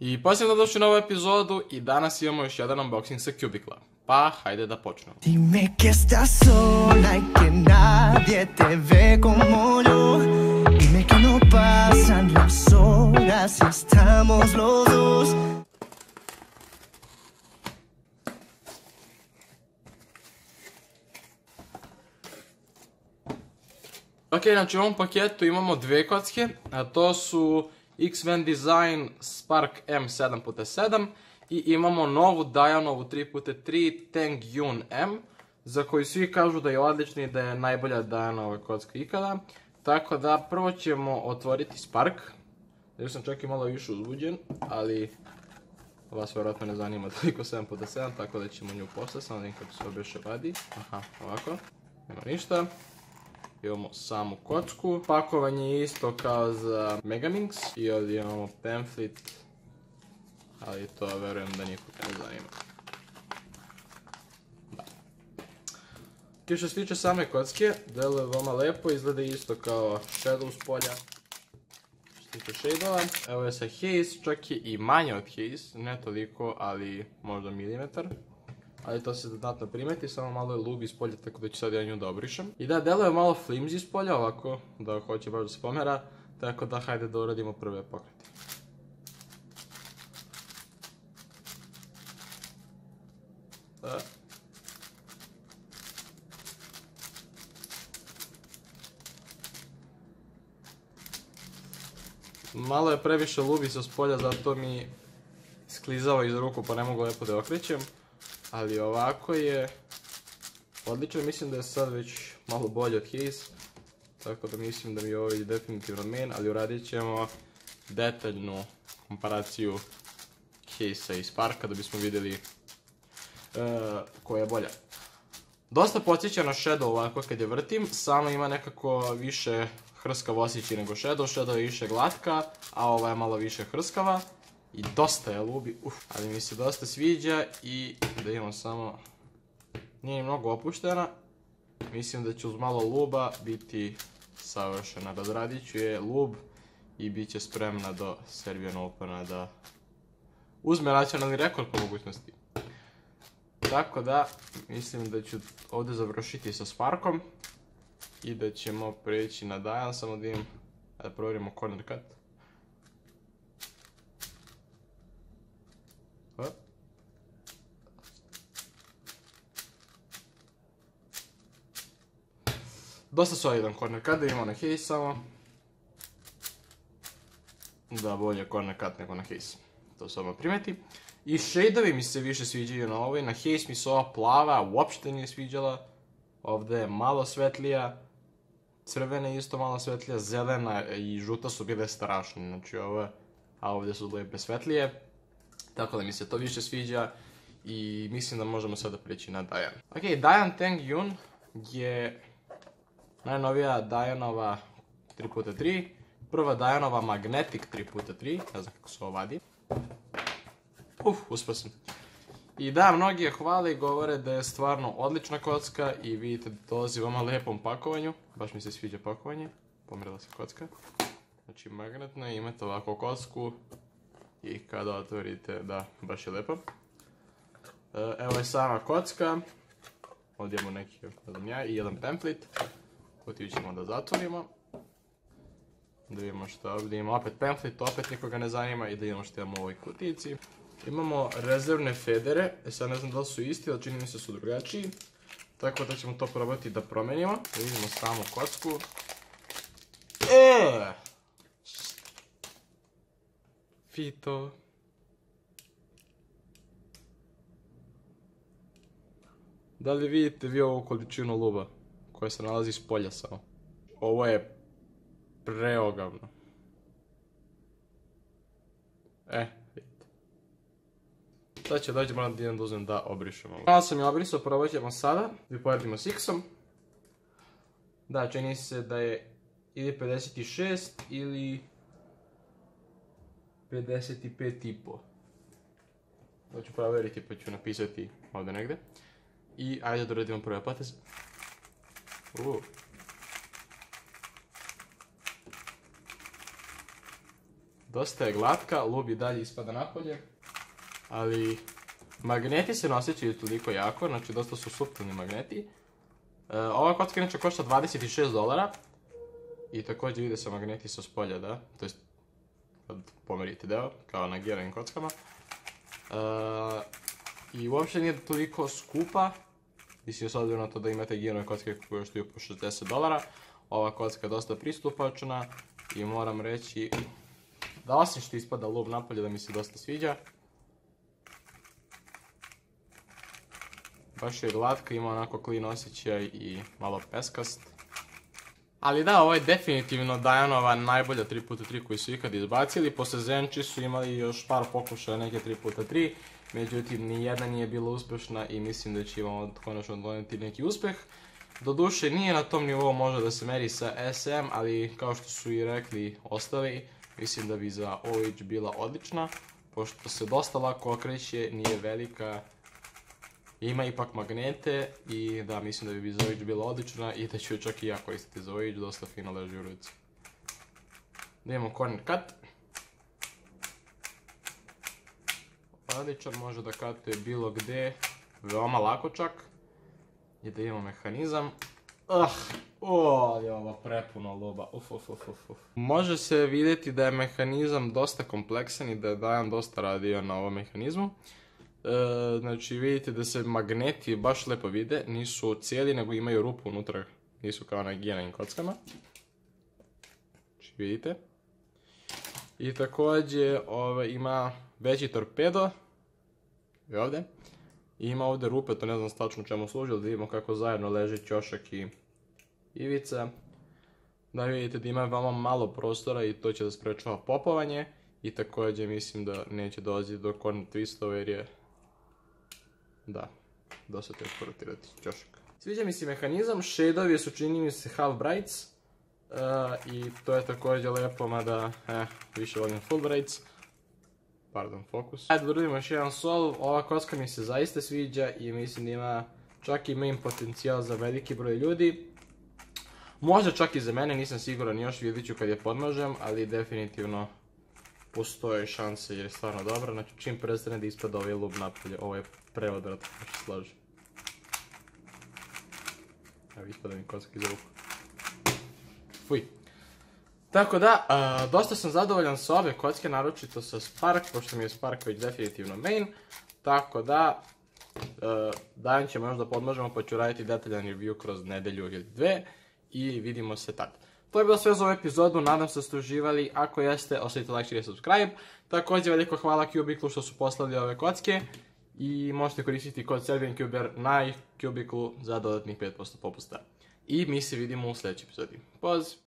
I pozivam da došli na ovu epizodu i danas imamo još jedan unboxing sa Cubicla. Pa, hajde da počnemo. Dime que estás sola y que nadie te ve como yo. Dime que no pasan las horas y estamos los dos. Ok, znači u ovom paketu imamo dve kocke, a to su X-Men Design Spark M7x7 i imamo novu Dianovu 3x3 Teng Yun M, za koju svi kažu da je odlična i da je najbolja Dianova kocka ikada. Tako da prvo ćemo otvoriti Spark, jer sam čak i malo više uzbuđen, ali vas vjerojatno ne zanima toliko 7x7, tako da ćemo nju posle, samo da kako se obeše radi. Aha, ovako, nema ništa. Imamo samu kocku, pakovanje je isto kao za Megaminx i ovdje imamo pamflet, ali to verujem da nikog ne zanima. Što se tiče same kocke, deluje veoma lepo, izgleda isto kao Shadow s polja. Što se tiče shadeova, evo je sa haze, čak je i manje od haze, ne toliko, ali možda milimetar. Ali to se dodatno primeti, samo malo je lub iz polja, tako da ću sad ja nju da obrišem. I da, deluje malo flimsy iz polja, ovako, da hoće baš da se pomera, tako da hajde da uradimo prve pokrete. Malo je previše lubisa s polja, zato mi sklizava iz ruku pa ne mogu lepo da je okrećem. Ali ovako je odlično, mislim da je sad već malo bolje od haze, tako da mislim da mi ovo je definitivno main, ali uradit ćemo detaljnu komparaciju haze-a i Sparka da bismo vidjeli koja je bolja. Dosta podsjeća na Shadow ovako kad je vrtim, samo ima nekako više hrskav osjećaj nego Shadow. Shadow je više glatka, a ova je malo više hrskava. I dosta je lubi, ali mi se dosta sviđa i da imamo samo, nije mnogo opuštena. Mislim da će uz malo luba biti savršena. Razradit ću je lub i bit će spremna do Serbian Opena da uzme nacionalni rekord po mogućnosti. Tako da, mislim da ću ovdje završiti sa Sparkom i da ćemo preći na Dian, samo da imam, da provjerimo corner cut. Dosta solidan corner cut da imamo na haze samo. Da, bolje corner cut nego na haze. To se odmah primeti. I shadeovi mi se više sviđaju na ovoj. Na haze mi se ova plava uopšte nije sviđala. Ovdje je malo svetlija. Crvena je isto malo svetlija. Zelena i žuta su bile strašne. Znači ove, a ovdje su lepe svetlije. Tako da mi se to više sviđa. I mislim da možemo sada preći na Dian. Ok, Dian Teng Yun je najnovija Dianova 3x3, prva Dianova Magnetic 3x3, ne znam kako se ovo vadi. Uspio sam. I da, mnogi je hvale i govore da je stvarno odlična kocka i vidite da dolazi veoma lepom pakovanju, baš mi se sviđa pakovanje, pomerila se kocka. Znači magnetno, imate ovako kocku i kada otvorite, da, baš je lepo. Evo je sama kocka, ovdje imamo neki, ne znam ja, i jedan pamflet. Kutiju ćemo da zatvorimo. Da vidimo što ovdje imamo opet pamflet, opet nikoga ne zanima i da vidimo što imamo u ovoj kutijici. Imamo rezervne federe, sad ne znam da li su isti, ali čini mi se su drugačiji. Tako da ćemo to probati da promenimo. Da vidimo samu kocku. Fito. Da li vidite vi ovu količinu luba koja se nalazi iz polja samo? Ovo je preogavno. Vidite. Sad će dođe, moram da idem da uzmem da obrišem ovo. Malo sam je obrisao, probat ćemo sada. Da poredimo s X-om. Da, čini se da je ili 56 ili 55,5. To ću provjeriti pa ću napisati ovdje negdje. I ajde da uradimo prve poteze. Dosta je glatka, lub i dalje ispada napolje. Ali magneti se ne osjećaju toliko jako, znači dosta su suptilni magneti. Ova kocka inače košta $26. I također vide se magneti sa spolja, da? To jest, kad pomerite deo, kao na Gearing kockama. I uopće nije toliko skupa. Mislim, s obzirom na to da imate Gearing kocke koje koštaju po $60. Ova kocka je dosta pristupačna i moram reći da osim što ispada lub napolje da mi se dosta sviđa. Baš je glatka, ima onako clean osjećaj i malo peskast. Ali da, ovo je definitivno Dianova najbolja 3x3 koju su ikad izbacili. Posle Zenchi su imali još par pokušaja neke 3x3, međutim nijedna nije bila uspešna i mislim da će vam konačno doneti neki uspeh. Doduše nije na tom nivou, može da se meri sa SM, ali kao što su i rekli ostali, mislim da bi za OH bila odlična, pošto se dosta lako okreće, nije velika, ima ipak magnete i da, mislim da bi za OH bila odlična i da ću ju čak i ja koristiti za OH, dosta fino leži u ruci. Da imamo corner cut. Odličan, može da katuje bilo gde, veoma lako čak. I da imamo mehanizam. Je ova prepuna loba. Može se vidjeti da je mehanizam dosta kompleksan i da je Dian dosta radio na ovom mehanizmu. Znači vidite da se magneti baš lepo vide, nisu cijeli nego imaju rupu unutra, nisu kao na Gearing kockama. Znači vidite. I također ima veći torpedo. I ovdje. I ima ovdje rupe, to ne znam tačno čemu služi, ali da vidimo kako zajedno leži ćošak i ivica. Da vidite da ima veoma malo prostora i to će da sprečava popovanje. I također mislim da neće dolaziti do corner twistova jer je... Da, dosta teško rotirati ćošak. Sviđa mi se mehanizam, shadeovi su čini mi se half brights. I to je također lepo, mada više volim full brights. Pardon, fokus. Ajde da uradimo još jedan sol, ova kocka mi se zaista sviđa i mislim da ima čak i main potencijal za veliki broj ljudi. Možda čak i za mene, nisam siguran, još vidit ću kad je podmažem, ali definitivno postoje šanse jer je stvarno dobra. Znači čim prestane da ispada ovaj lub napolje, ovo je preodvratno, što se slaže. Evo ispada mi kocka iz ruku. Fuj. Tako da, dosta sam zadovoljan sa ove kocke, naročito sa Spark, pošto mi je Spark već definitivno main. Tako da, Dian ćemo još da podmažemo pa ću raditi detaljan review kroz nedelju ili dve i vidimo se tad. To je bilo sve za ovu epizodu, nadam se da ste uživali, ako jeste ostavite like, share i subscribe. Također veliko hvala Cubicle što su poslali ove kocke i možete koristiti kod SerbianCuber na Cubicle za dodatnih 5% popusta. I mi se vidimo u sljedećoj epizodi. Poz!